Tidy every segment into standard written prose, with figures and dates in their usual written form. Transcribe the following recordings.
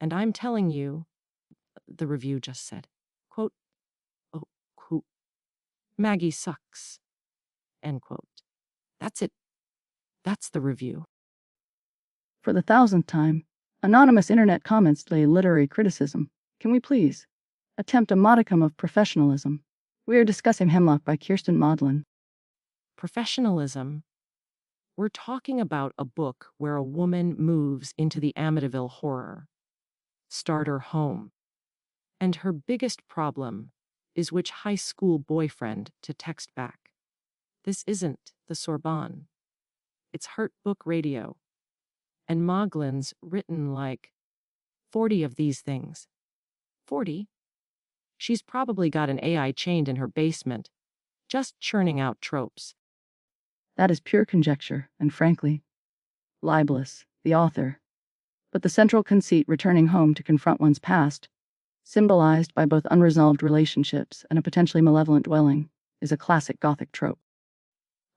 And I'm telling you, the review just said, quote, oh, quote, Maggie sucks, end quote. That's it. That's the review. For the 1000th time, anonymous internet comments lay literary criticism. Can we please attempt a modicum of professionalism? We are discussing Hemlock by Kiersten Modglin. Professionalism. We're talking about a book where a woman moves into the Amityville horror starter home. And her biggest problem is which high school boyfriend to text back. This isn't the Sorbonne. It's Hurt Book Radio. And Moglin's written like 40 of these things. 40? She's probably got an AI chained in her basement, just churning out tropes. That is pure conjecture, and frankly, libelous, the author. But the central conceit returning home to confront one's past, symbolized by both unresolved relationships and a potentially malevolent dwelling, is a classic Gothic trope.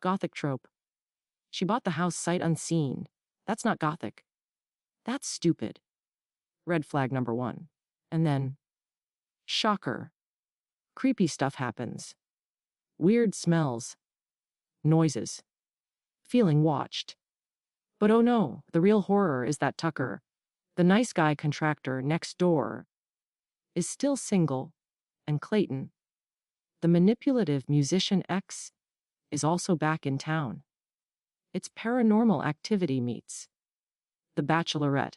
Gothic trope. She bought the house sight unseen. That's not Gothic. That's stupid. Red flag number 1. And then, shocker. Creepy stuff happens. Weird smells. Noises. Feeling watched. But oh no, the real horror is that Tucker, the nice guy contractor next door, is still single, and Clayton, the manipulative musician ex, is also back in town. It's Paranormal Activity meets The Bachelorette.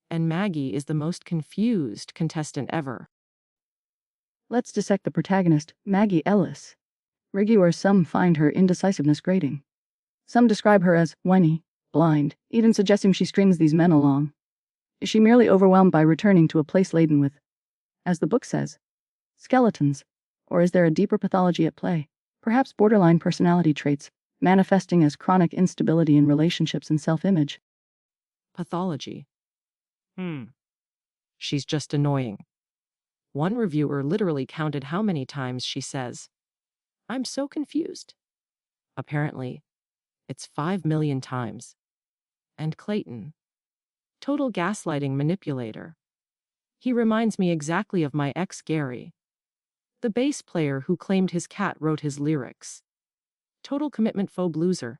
And Maggie is the most confused contestant ever. Let's dissect the protagonist, Maggie Ellis. Where some find her indecisiveness grating. Some describe her as whiny, blind, even suggesting she strings these men along. Is she merely overwhelmed by returning to a place laden with, as the book says, skeletons? Or is there a deeper pathology at play? Perhaps borderline personality traits, manifesting as chronic instability in relationships and self-image. Pathology. She's just annoying. One reviewer literally counted how many times she says, I'm so confused. Apparently, it's 5 million times. And Clayton, total gaslighting manipulator. He reminds me exactly of my ex Gary, the bass player who claimed his cat wrote his lyrics. Total commitment faux blueser.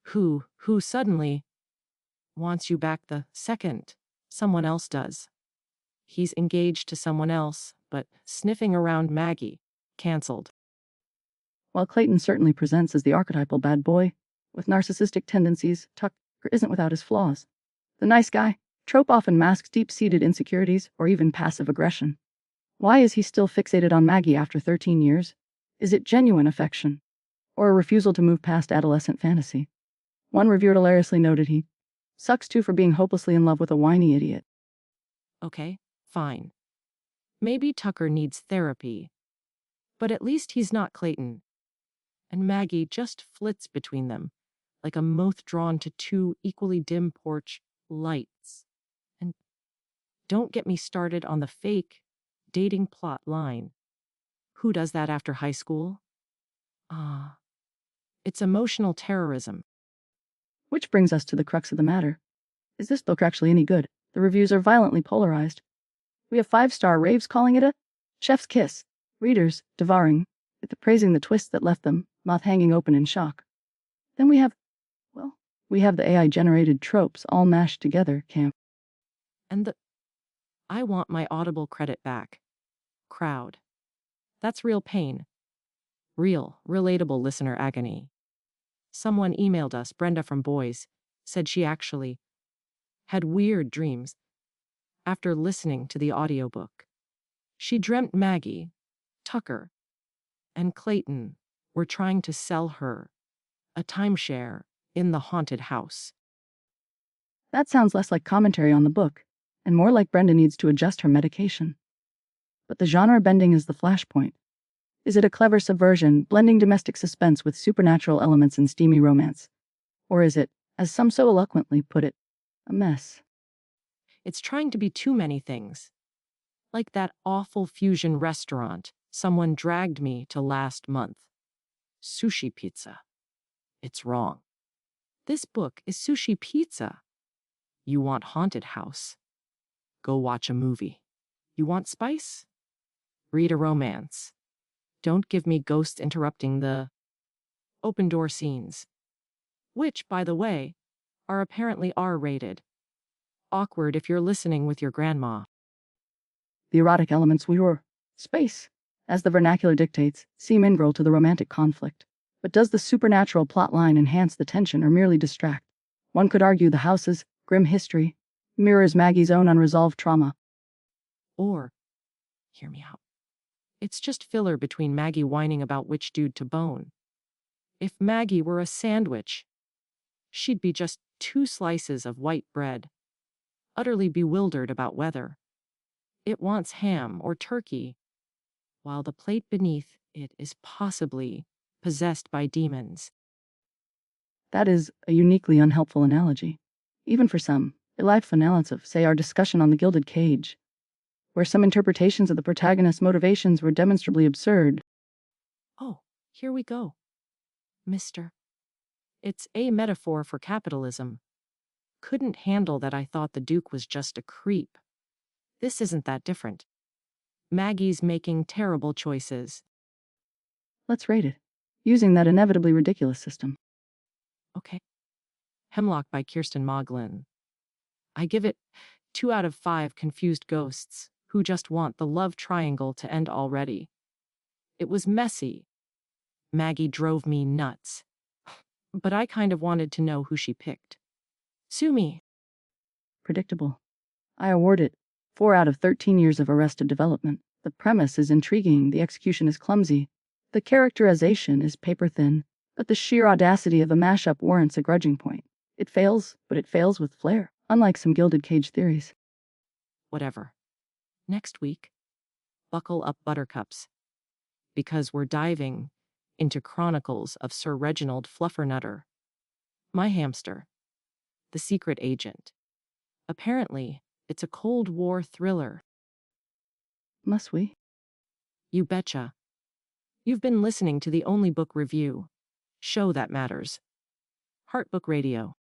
Who suddenly wants you back the second someone else does. He's engaged to someone else, but sniffing around Maggie, cancelled. While Clayton certainly presents as the archetypal bad boy, with narcissistic tendencies, Tucker isn't without his flaws. The nice guy trope often masks deep-seated insecurities or even passive aggression. Why is he still fixated on Maggie after 13 years? Is it genuine affection? Or a refusal to move past adolescent fantasy? One reviewer hilariously noted he sucks too for being hopelessly in love with a whiny idiot. Okay, fine. Maybe Tucker needs therapy. But at least he's not Clayton. And Maggie just flits between them, like a moth drawn to 2 equally dim porch lights. And don't get me started on the fake dating plot line. Who does that after high school? It's emotional terrorism. Which brings us to the crux of the matter. Is this book actually any good? The reviews are violently polarized. We have 5-star raves calling it a chef's kiss, readers devouring it, praising the twist that left them, mouth hanging open in shock. Then we have the AI-generated tropes all mashed together, camp. And the I want my Audible credit back crowd. That's real pain. Real, relatable listener agony. Someone emailed us, Brenda from Boys, said she actually had weird dreams after listening to the audiobook. She dreamt Maggie, Tucker, and Clayton were trying to sell her a timeshare in the haunted house. That sounds less like commentary on the book, and more like Brenda needs to adjust her medication. But the genre bending is the flashpoint. Is it a clever subversion, blending domestic suspense with supernatural elements and steamy romance? Or is it, as some so eloquently put it, a mess? It's trying to be too many things. Like that awful fusion restaurant someone dragged me to last month. Sushi pizza. It's wrong. This book is sushi pizza. You want haunted house. Go watch a movie. You want spice? Read a romance. Don't give me ghosts interrupting the open door scenes, which, by the way, are apparently R-rated. Awkward if you're listening with your grandma. The erotic elements were space, as the vernacular dictates, seem integral to the romantic conflict. But does the supernatural plotline enhance the tension or merely distract? One could argue the house's grim history mirrors Maggie's own unresolved trauma. Or, hear me out, it's just filler between Maggie whining about which dude to bone. If Maggie were a sandwich, she'd be just 2 slices of white bread, utterly bewildered about whether it wants ham or turkey, while the plate beneath it is possibly possessed by demons. That is a uniquely unhelpful analogy. Even for some, a life analysis of, say, our discussion on the Gilded Cage, where some interpretations of the protagonist's motivations were demonstrably absurd. Oh, here we go, mister. It's a metaphor for capitalism. Couldn't handle that I thought the Duke was just a creep. This isn't that different. Maggie's making terrible choices. Let's rate it, using that inevitably ridiculous system. Okay. Hemlock by Kiersten Modglin. I give it 2 out of 5 confused ghosts who just want the love triangle to end already. It was messy. Maggie drove me nuts. But I kind of wanted to know who she picked. Sue me. Predictable. I award it 4 out of 13 years of arrested development. The premise is intriguing, the execution is clumsy, the characterization is paper thin, but the sheer audacity of the mashup warrants a grudging point. It fails, but it fails with flair, unlike some Gilded Cage theories. Whatever. Next week, buckle up buttercups, because we're diving into Chronicles of Sir Reginald Fluffernutter, my hamster, the secret agent. Apparently, it's a Cold War thriller. Must we? You betcha. You've been listening to the only book review show that matters. Heart Book Radio.